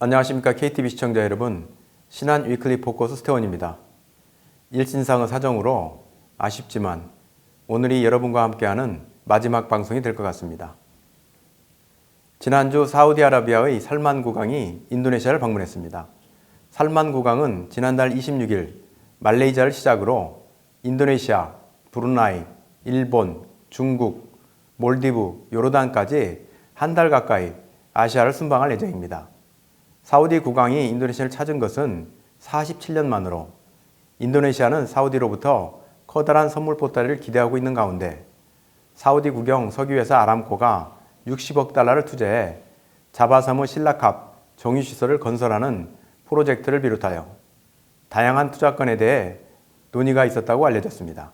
안녕하십니까 KTV 시청자 여러분, 신한 위클리 포커스 스태원입니다. 일신상의 사정으로 아쉽지만 오늘이 여러분과 함께하는 마지막 방송이 될 것 같습니다. 지난주 사우디아라비아의 살만 국왕이 인도네시아를 방문했습니다. 살만 국왕은 지난달 26일 말레이시아를 시작으로 인도네시아, 브루나이, 일본, 중국, 몰디브, 요르단까지 한 달 가까이 아시아를 순방할 예정입니다. 사우디 국왕이 인도네시아를 찾은 것은 47년 만으로 인도네시아는 사우디로부터 커다란 선물 보따리를 기대하고 있는 가운데 사우디 국영 석유회사 아람코가 60억 달러를 투자해 자바섬의 신라캅 정유시설을 건설하는 프로젝트를 비롯하여 다양한 투자건에 대해 논의가 있었다고 알려졌습니다.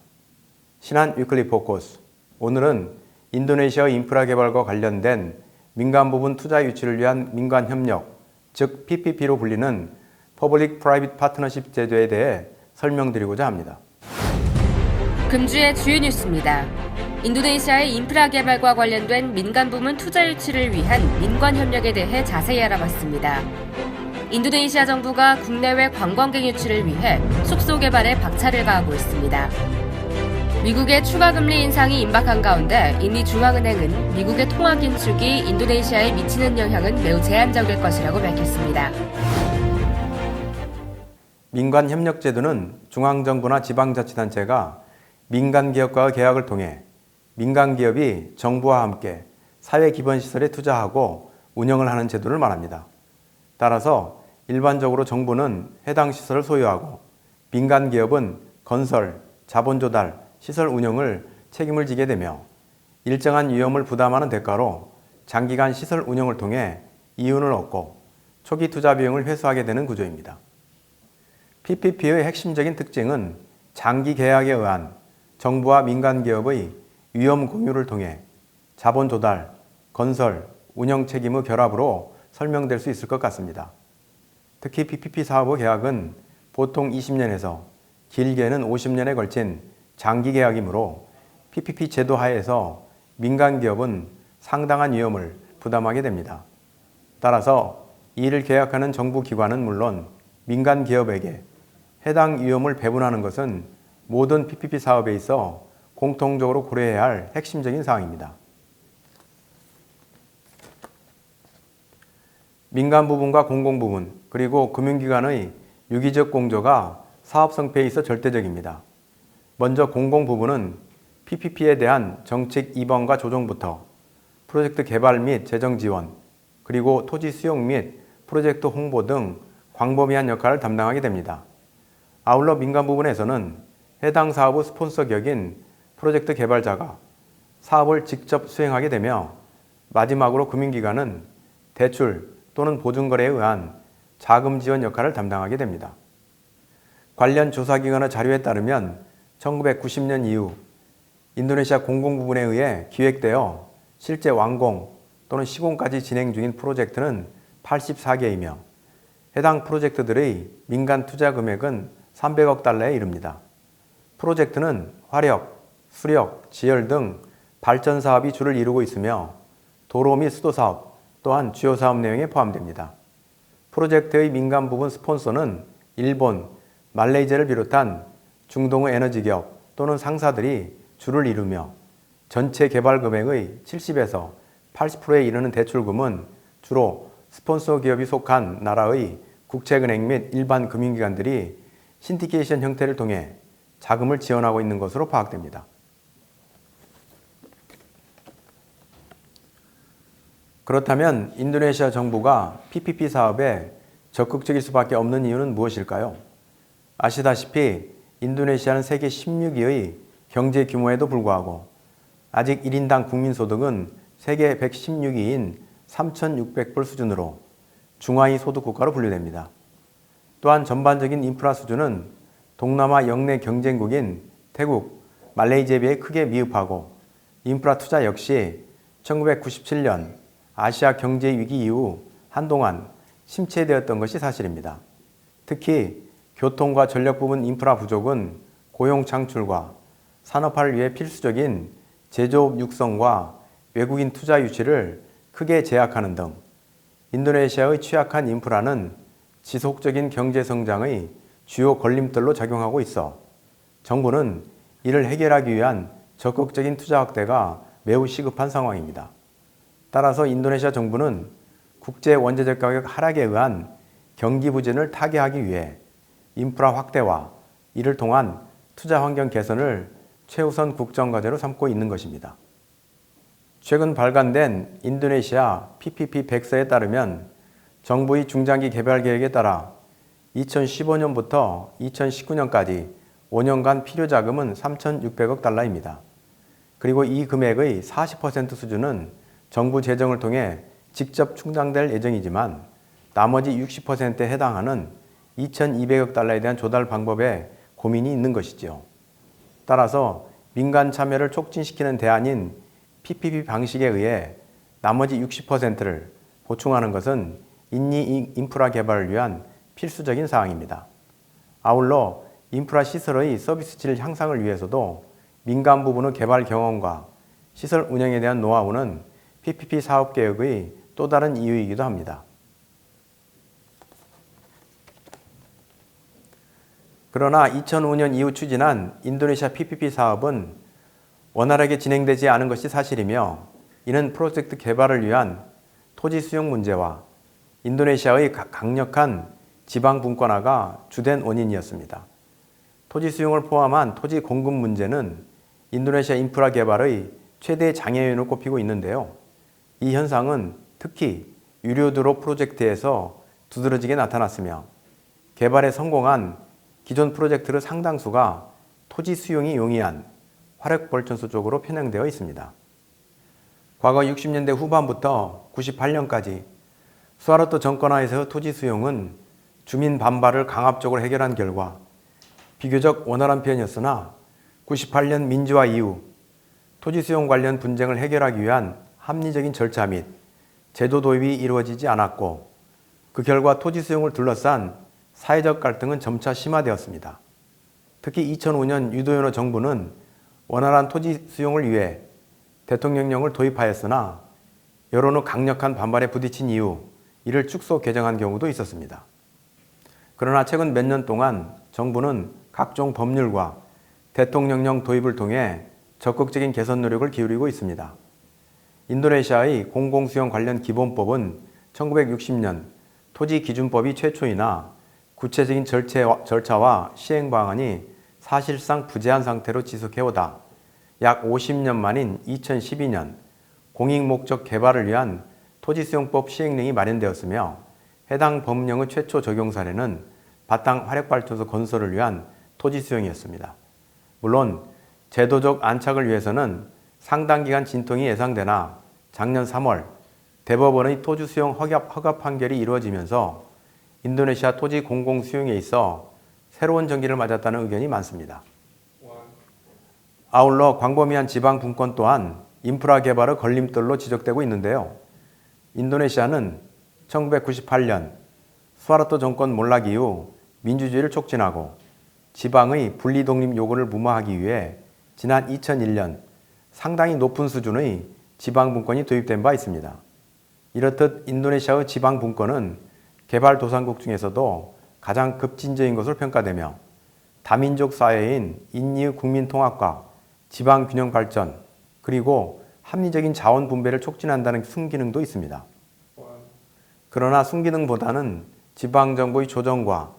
신한 위클리 포커스, 오늘은 인도네시아 인프라 개발과 관련된 민간 부분 투자 유치를 위한 민간 협력, 즉 PPP로 불리는 퍼블릭 프라이빗 파트너십 제도에 대해 설명드리고자 합니다. 금주의 주요 뉴스입니다. 인도네시아의 인프라 개발과 관련된 민간 부문 투자 유치를 위한 민관 협력에 대해 자세히 알아봤습니다. 인도네시아 정부가 국내외 관광객 유치를 위해 숙소 개발에 박차를 가하고 있습니다. 미국의 추가 금리 인상이 임박한 가운데 이미 중앙은행은 미국의 통화 긴축이 인도네시아에 미치는 영향은 매우 제한적일 것이라고 밝혔습니다. 민관협력제도는 중앙정부나 지방자치단체가 민간기업과의 계약을 통해 민간기업이 정부와 함께 사회기반시설에 투자하고 운영을 하는 제도를 말합니다. 따라서 일반적으로 정부는 해당 시설을 소유하고 민간기업은 건설, 자본 조달, 시설 운영을 책임을 지게 되며 일정한 위험을 부담하는 대가로 장기간 시설 운영을 통해 이윤을 얻고 초기 투자 비용을 회수하게 되는 구조입니다. PPP의 핵심적인 특징은 장기 계약에 의한 정부와 민간기업의 위험 공유를 통해 자본 조달, 건설, 운영 책임의 결합으로 설명될 수 있을 것 같습니다. 특히 PPP 사업의 계약은 보통 20년에서 길게는 50년에 걸친 장기 계약이므로 PPP 제도 하에서 민간기업은 상당한 위험을 부담하게 됩니다. 따라서 이를 계약하는 정부기관은 물론 민간기업에게 해당 위험을 배분하는 것은 모든 PPP 사업에 있어 공통적으로 고려해야 할 핵심적인 사항입니다. 민간 부분과 공공 부분 그리고 금융기관의 유기적 공조가 사업 성패에 있어 절대적입니다. 먼저 공공 부분은 PPP에 대한 정책 입안과 조정부터 프로젝트 개발 및 재정 지원, 그리고 토지 수용 및 프로젝트 홍보 등 광범위한 역할을 담당하게 됩니다. 아울러 민간 부분에서는 해당 사업의 스폰서 격인 프로젝트 개발자가 사업을 직접 수행하게 되며 마지막으로 금융기관은 대출 또는 보증거래에 의한 자금 지원 역할을 담당하게 됩니다. 관련 조사기관의 자료에 따르면 1990년 이후 인도네시아 공공부문에 의해 기획되어 실제 완공 또는 시공까지 진행 중인 프로젝트는 84개이며 해당 프로젝트들의 민간 투자 금액은 300억 달러에 이릅니다. 프로젝트는 화력, 수력, 지열 등 발전 사업이 주를 이루고 있으며 도로 및 수도 사업 또한 주요 사업 내용에 포함됩니다. 프로젝트의 민간 부분 스폰서는 일본, 말레이시아를 비롯한 중동의 에너지 기업 또는 상사들이 주를 이루며 전체 개발 금액의 70에서 80%에 이르는 대출금은 주로 스폰서 기업이 속한 나라의 국책은행 및 일반 금융기관들이 신디케이션 형태를 통해 자금을 지원하고 있는 것으로 파악됩니다. 그렇다면 인도네시아 정부가 PPP 사업에 적극적일 수밖에 없는 이유는 무엇일까요? 아시다시피 인도네시아는 세계 16위의 경제 규모에도 불구하고 아직 1인당 국민소득은 세계 116위인 3,600불 수준으로 중하위 소득 국가로 분류됩니다. 또한 전반적인 인프라 수준은 동남아 영내 경쟁국인 태국, 말레이시아에 비해 크게 미흡하고 인프라 투자 역시 1997년 아시아 경제 위기 이후 한동안 침체되었던 것이 사실입니다. 특히 교통과 전력 부분 인프라 부족은 고용 창출과 산업화를 위해 필수적인 제조업 육성과 외국인 투자 유치를 크게 제약하는 등 인도네시아의 취약한 인프라는 지속적인 경제 성장의 주요 걸림돌로 작용하고 있어 정부는 이를 해결하기 위한 적극적인 투자 확대가 매우 시급한 상황입니다. 따라서 인도네시아 정부는 국제 원자재 가격 하락에 의한 경기 부진을 타개하기 위해 인프라 확대와 이를 통한 투자 환경 개선을 최우선 국정과제로 삼고 있는 것입니다. 최근 발간된 인도네시아 PPP 100서에 따르면 정부의 중장기 개발 계획에 따라 2015년부터 2019년까지 5년간 필요 자금은 3,600억 달러입니다. 그리고 이 금액의 40% 수준은 정부 재정을 통해 직접 충당될 예정이지만 나머지 60%에 해당하는 2,200억 달러에 대한 조달 방법에 고민이 있는 것이죠. 따라서 민간 참여를 촉진시키는 대안인 PPP 방식에 의해 나머지 60%를 보충하는 것은 인니 인프라 개발을 위한 필수적인 사항입니다. 아울러 인프라 시설의 서비스 질 향상을 위해서도 민간 부분의 개발 경험과 시설 운영에 대한 노하우는 PPP 사업 개혁의 또 다른 이유이기도 합니다. 그러나 2005년 이후 추진한 인도네시아 PPP 사업은 원활하게 진행되지 않은 것이 사실이며 이는 프로젝트 개발을 위한 토지 수용 문제와 인도네시아의 강력한 지방 분권화가 주된 원인이었습니다. 토지 수용을 포함한 토지 공급 문제는 인도네시아 인프라 개발의 최대 장애인으로 꼽히고 있는데요. 이 현상은 특히 유료도로 프로젝트에서 두드러지게 나타났으며 개발에 성공한 기존 프로젝트의 상당수가 토지 수용이 용이한 화력발전소 쪽으로 편향되어 있습니다. 과거 60년대 후반부터 98년까지 수하르토 정권하에서의 토지 수용은 주민 반발을 강압적으로 해결한 결과 비교적 원활한 편이었으나 98년 민주화 이후 토지 수용 관련 분쟁을 해결하기 위한 합리적인 절차 및 제도 도입이 이루어지지 않았고 그 결과 토지 수용을 둘러싼 사회적 갈등은 점차 심화되었습니다. 특히 2005년 유도현호 정부는 원활한 토지 수용을 위해 대통령령을 도입하였으나 여론의 강력한 반발에 부딪힌 이후 이를 축소 개정한 경우도 있었습니다. 그러나 최근 몇 년 동안 정부는 각종 법률과 대통령령 도입을 통해 적극적인 개선 노력을 기울이고 있습니다. 인도네시아의 공공수용 관련 기본법은 1960년 토지기준법이 최초이나 구체적인 절차와 시행 방안이 사실상 부재한 상태로 지속해오다 약 50년 만인 2012년 공익목적 개발을 위한 토지수용법 시행령이 마련되었으며 해당 법령의 최초 적용 사례는 바탕 화력발전소 건설을 위한 토지 수용이었습니다. 물론 제도적 안착을 위해서는 상당 기간 진통이 예상되나 작년 3월 대법원의 토지 수용 허가 판결이 이루어지면서 인도네시아 토지 공공 수용에 있어 새로운 전기를 맞았다는 의견이 많습니다. 아울러 광범위한 지방 분권 또한 인프라 개발의 걸림돌로 지적되고 있는데요. 인도네시아는 1998년 수하르토 정권 몰락 이후 민주주의를 촉진하고 지방의 분리독립 요구를 무마하기 위해 지난 2001년 상당히 높은 수준의 지방 분권이 도입된 바 있습니다. 이렇듯 인도네시아의 지방 분권은 개발도상국 중에서도 가장 급진적인 것으로 평가되며 다민족 사회인 인니의 국민통합과 지방균형 발전 그리고 합리적인 자원 분배를 촉진한다는 순기능도 있습니다. 그러나 순기능보다는 지방정부의 조정과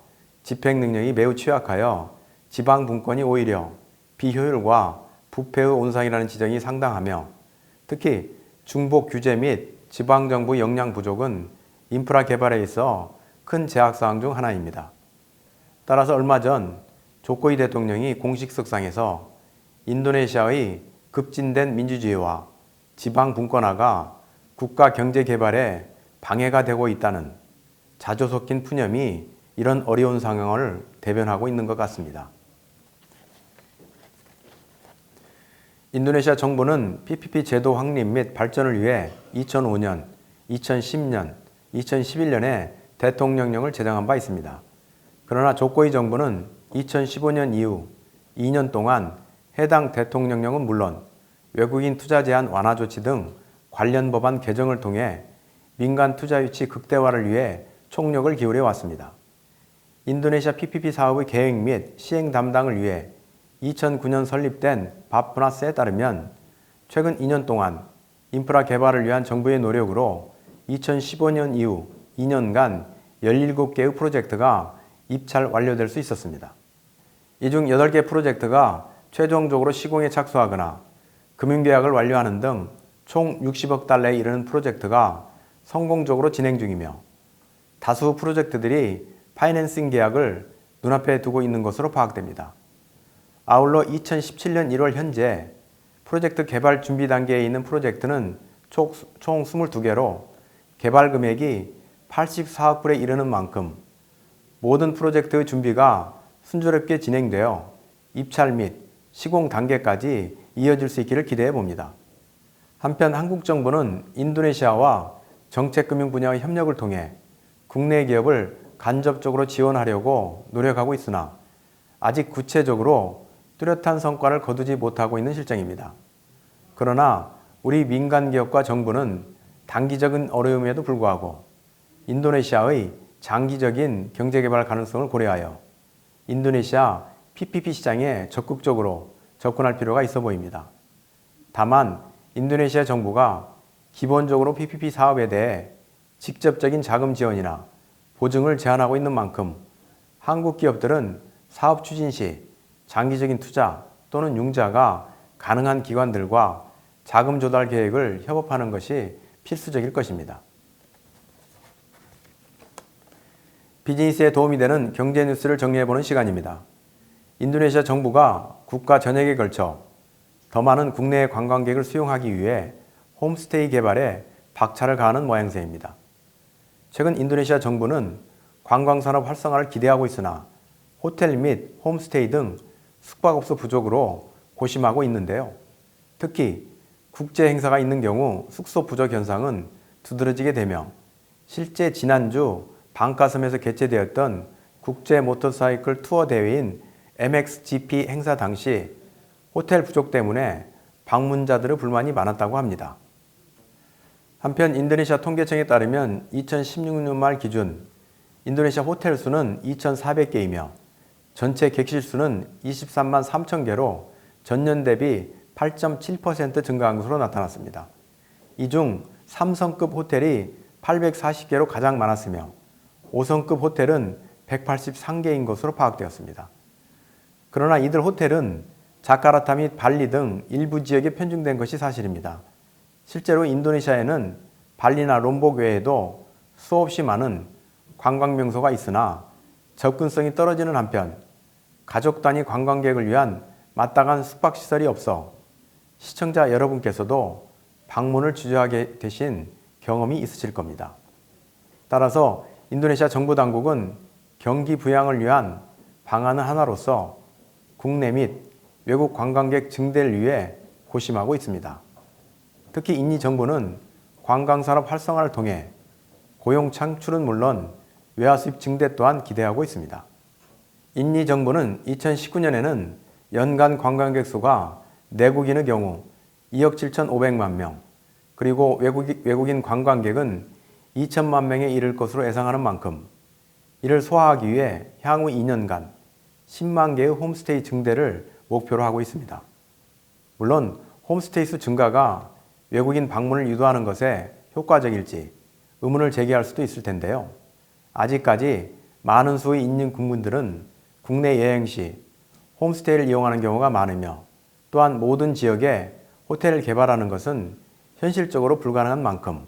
집행 능력이 매우 취약하여 지방분권이 오히려 비효율과 부패의 온상이라는 지적이 상당하며 특히 중복 규제 및 지방정부 역량 부족은 인프라 개발에 있어 큰 제약사항 중 하나입니다. 따라서 얼마 전 조코이 대통령이 공식석상에서 인도네시아의 급진된 민주주의와 지방 분권화가 국가 경제 개발에 방해가 되고 있다는 자조 섞인 푸념이 이런 어려운 상황을 대변하고 있는 것 같습니다. 인도네시아 정부는 PPP 제도 확립 및 발전을 위해 2005년, 2010년, 2011년에 대통령령을 제정한 바 있습니다. 그러나 조코이 정부는 2015년 이후 2년 동안 해당 대통령령은 물론 외국인 투자 제한 완화 조치 등 관련 법안 개정을 통해 민간 투자 유치 극대화를 위해 총력을 기울여 왔습니다. 인도네시아 PPP 사업의 계획 및 시행 담당을 위해 2009년 설립된 바프나스에 따르면 최근 2년 동안 인프라 개발을 위한 정부의 노력으로 2015년 이후 2년간 17개의 프로젝트가 입찰 완료될 수 있었습니다. 이 중 8개 프로젝트가 최종적으로 시공에 착수하거나 금융계약을 완료하는 등 총 60억 달러에 이르는 프로젝트가 성공적으로 진행 중이며 다수 프로젝트들이 파이낸싱 계약을 눈앞에 두고 있는 것으로 파악됩니다. 아울러 2017년 1월 현재 프로젝트 개발 준비 단계에 있는 프로젝트는 총 22개로 개발 금액이 84억 불에 이르는 만큼 모든 프로젝트의 준비가 순조롭게 진행되어 입찰 및 시공 단계까지 이어질 수 있기를 기대해 봅니다. 한편 한국 정부는 인도네시아와 정책금융 분야의 협력을 통해 국내 기업을 간접적으로 지원하려고 노력하고 있으나 아직 구체적으로 뚜렷한 성과를 거두지 못하고 있는 실정입니다. 그러나 우리 민간 기업과 정부는 단기적인 어려움에도 불구하고 인도네시아의 장기적인 경제개발 가능성을 고려하여 인도네시아 PPP 시장에 적극적으로 접근할 필요가 있어 보입니다. 다만 인도네시아 정부가 기본적으로 PPP 사업에 대해 직접적인 자금 지원이나 보증을 제한하고 있는 만큼 한국 기업들은 사업 추진 시 장기적인 투자 또는 융자가 가능한 기관들과 자금 조달 계획을 협업하는 것이 필수적일 것입니다. 비즈니스에 도움이 되는 경제 뉴스를 정리해보는 시간입니다. 인도네시아 정부가 국가 전역에 걸쳐 더 많은 국내 관광객을 수용하기 위해 홈스테이 개발에 박차를 가하는 모양새입니다. 최근 인도네시아 정부는 관광산업 활성화를 기대하고 있으나 호텔 및 홈스테이 등 숙박업소 부족으로 고심하고 있는데요. 특히 국제 행사가 있는 경우 숙소 부족 현상은 두드러지게 되며 실제 지난주 방가섬에서 개최되었던 국제 모터사이클 투어 대회인 MXGP 행사 당시 호텔 부족 때문에 방문자들의 불만이 많았다고 합니다. 한편 인도네시아 통계청에 따르면 2016년 말 기준 인도네시아 호텔 수는 2,400개이며 전체 객실 수는 23만 3천 개로 전년 대비 8.7% 증가한 것으로 나타났습니다. 이 중 3성급 호텔이 840개로 가장 많았으며 5성급 호텔은 183개인 것으로 파악되었습니다. 그러나 이들 호텔은 자카르타 및 발리 등 일부 지역에 편중된 것이 사실입니다. 실제로 인도네시아에는 발리나 롬복 외에도 수없이 많은 관광 명소가 있으나 접근성이 떨어지는 한편 가족 단위 관광객을 위한 마땅한 숙박시설이 없어 시청자 여러분께서도 방문을 주저하게 되신 경험이 있으실 겁니다. 따라서 인도네시아 정부 당국은 경기 부양을 위한 방안의 하나로서 국내 및 외국 관광객 증대를 위해 고심하고 있습니다. 특히 인도 정부는 관광산업 활성화를 통해 고용 창출은 물론 외화 수입 증대 또한 기대하고 있습니다. 인도 정부는 2019년에는 연간 관광객 수가 내국인의 경우 2억 7,500만 명, 그리고 외국인 관광객은 2천만 명에 이를 것으로 예상하는 만큼 이를 소화하기 위해 향후 2년간 10만 개의 홈스테이 증대를 목표로 하고 있습니다. 물론 홈스테이 수 증가가 외국인 방문을 유도하는 것에 효과적일지 의문을 제기할 수도 있을 텐데요. 아직까지 많은 수의 인근 국민들은 국내 여행 시 홈스테이를 이용하는 경우가 많으며 또한 모든 지역에 호텔을 개발하는 것은 현실적으로 불가능한 만큼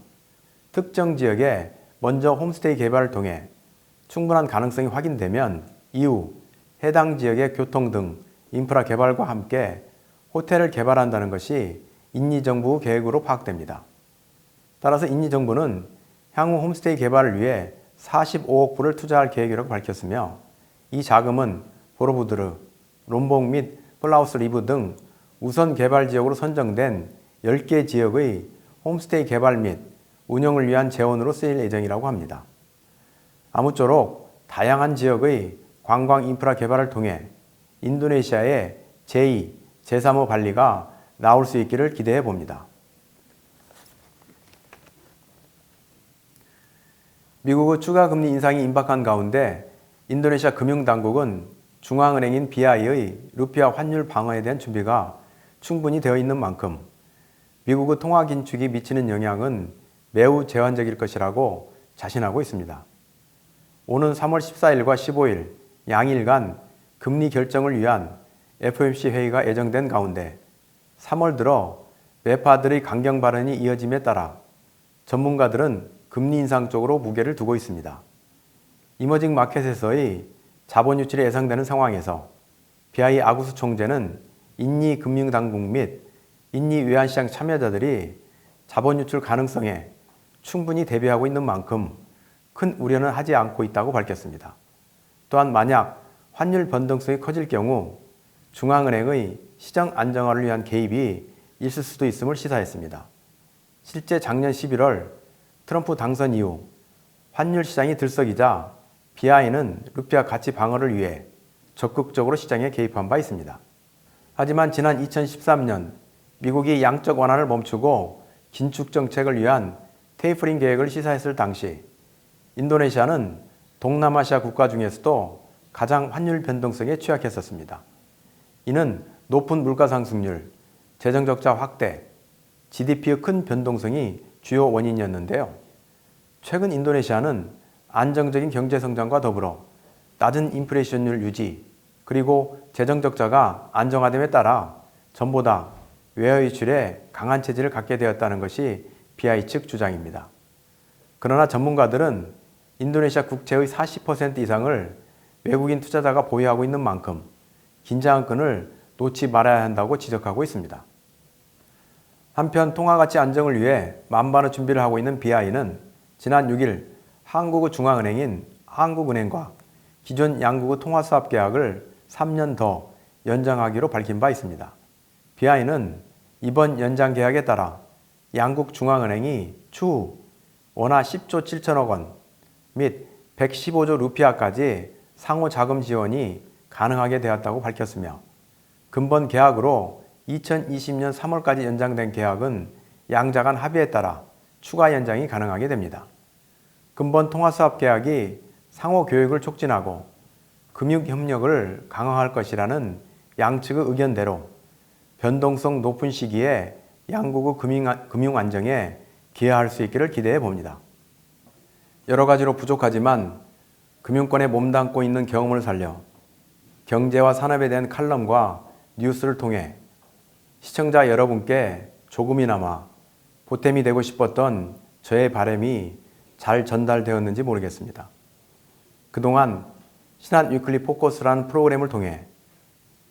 특정 지역에 먼저 홈스테이 개발을 통해 충분한 가능성이 확인되면 이후 해당 지역의 교통 등 인프라 개발과 함께 호텔을 개발한다는 것이 인도 정부 계획으로 파악됩니다. 따라서 인도 정부는 향후 홈스테이 개발을 위해 45억 불을 투자할 계획이라고 밝혔으며 이 자금은 보로부드르, 롬복 및 플라우스 리브 등 우선 개발 지역으로 선정된 10개 지역의 홈스테이 개발 및 운영을 위한 재원으로 쓰일 예정이라고 합니다. 아무쪼록 다양한 지역의 관광 인프라 개발을 통해 인도네시아의 제2, 제3호 발리가 나올 수 있기를 기대해 봅니다. 미국의 추가 금리 인상이 임박한 가운데 인도네시아 금융당국은 중앙은행인 BI의 루피아 환율 방어에 대한 준비가 충분히 되어 있는 만큼 미국의 통화 긴축이 미치는 영향은 매우 제한적일 것이라고 자신하고 있습니다. 오는 3월 14일과 15일 양일간 금리 결정을 위한 FOMC 회의가 예정된 가운데 3월 들어 매파들의 강경 발언이 이어짐에 따라 전문가들은 금리 인상 쪽으로 무게를 두고 있습니다. 이머징 마켓에서의 자본 유출이 예상되는 상황에서 BI 아구스 총재는 인니 금융당국 및 인니 외환시장 참여자들이 자본 유출 가능성에 충분히 대비하고 있는 만큼 큰 우려는 하지 않고 있다고 밝혔습니다. 또한 만약 환율 변동성이 커질 경우 중앙은행의 시장 안정화를 위한 개입이 있을 수도 있음을 시사했습니다. 실제 작년 11월 트럼프 당선 이후 환율 시장이 들썩이자 BI는 루피아 가치 방어를 위해 적극적으로 시장에 개입한 바 있습니다. 하지만 지난 2013년 미국이 양적 완화를 멈추고 긴축 정책을 위한 테이퍼링 계획을 시사했을 당시 인도네시아는 동남아시아 국가 중에서도 가장 환율 변동성에 취약했었습니다. 이는 높은 물가 상승률, 재정 적자 확대, GDP의 큰 변동성이 주요 원인이었는데요. 최근 인도네시아는 안정적인 경제 성장과 더불어 낮은 인플레이션율 유지, 그리고 재정 적자가 안정화됨에 따라 전보다 외화 유출에 강한 체질을 갖게 되었다는 것이 BI 측 주장입니다. 그러나 전문가들은 인도네시아 국채의 40% 이상을 외국인 투자자가 보유하고 있는 만큼 긴장의 끈을 놓지 말아야 한다고 지적하고 있습니다. 한편 통화가치 안정을 위해 만반의 준비를 하고 있는 BI는 지난 6일 한국의 중앙은행인 한국은행과 기존 양국의 통화수합 계약을 3년 더 연장하기로 밝힌 바 있습니다. BI는 이번 연장 계약에 따라 양국 중앙은행이 추후 원화 10조 7천억 원 및 115조 루피아까지 상호 자금 지원이 가능하게 되었다고 밝혔으며 근본 계약으로 2020년 3월까지 연장된 계약은 양자 간 합의에 따라 추가 연장이 가능하게 됩니다. 근본 통화수합 계약이 상호 교역을 촉진하고 금융협력을 강화할 것이라는 양측의 의견대로 변동성 높은 시기에 양국의 금융 안정에 기여할 수 있기를 기대해 봅니다. 여러 가지로 부족하지만 금융권에 몸담고 있는 경험을 살려 경제와 산업에 대한 칼럼과 뉴스를 통해 시청자 여러분께 조금이나마 보탬이 되고 싶었던 저의 바람이 잘 전달되었는지 모르겠습니다. 그동안 신한 위클리 포커스라는 프로그램을 통해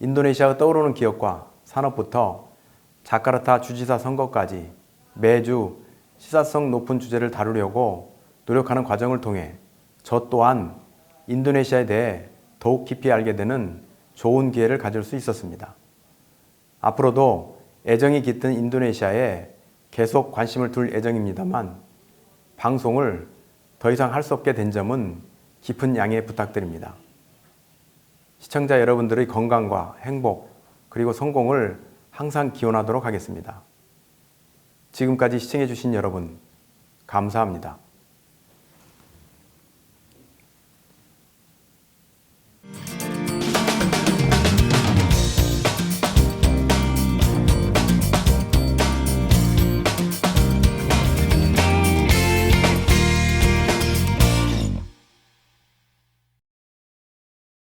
인도네시아가 떠오르는 기업과 산업부터 자카르타 주지사 선거까지 매주 시사성 높은 주제를 다루려고 노력하는 과정을 통해 저 또한 인도네시아에 대해 더욱 깊이 알게 되는 좋은 기회를 가질 수 있었습니다. 앞으로도 애정이 깃든 인도네시아에 계속 관심을 둘 예정입니다만 방송을 더 이상 할 수 없게 된 점은 깊은 양해 부탁드립니다. 시청자 여러분들의 건강과 행복 그리고 성공을 항상 기원하도록 하겠습니다. 지금까지 시청해 주신 여러분 감사합니다.